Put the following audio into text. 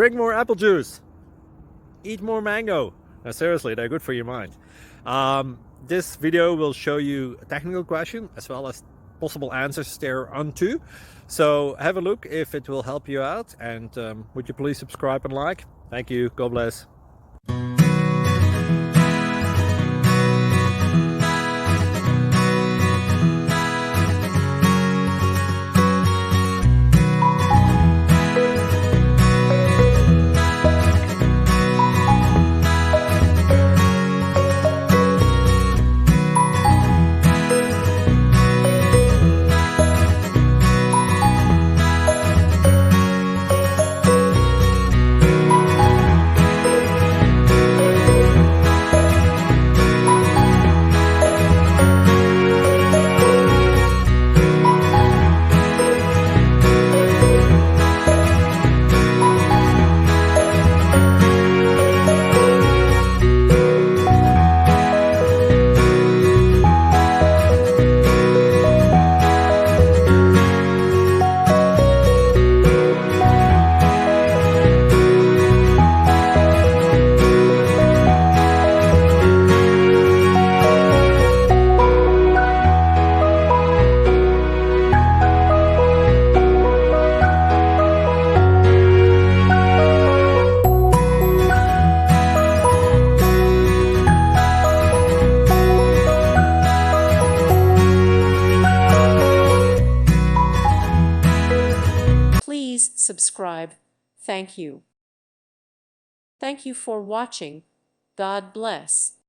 Drink more apple juice. Eat more mango. No, seriously, they're good for your mind. This video will show you a technical question as well as possible answers thereunto. So have a look if it will help you out, and would you please subscribe and like? Thank you. God bless. Please subscribe. Thank you. Thank you for watching. God bless.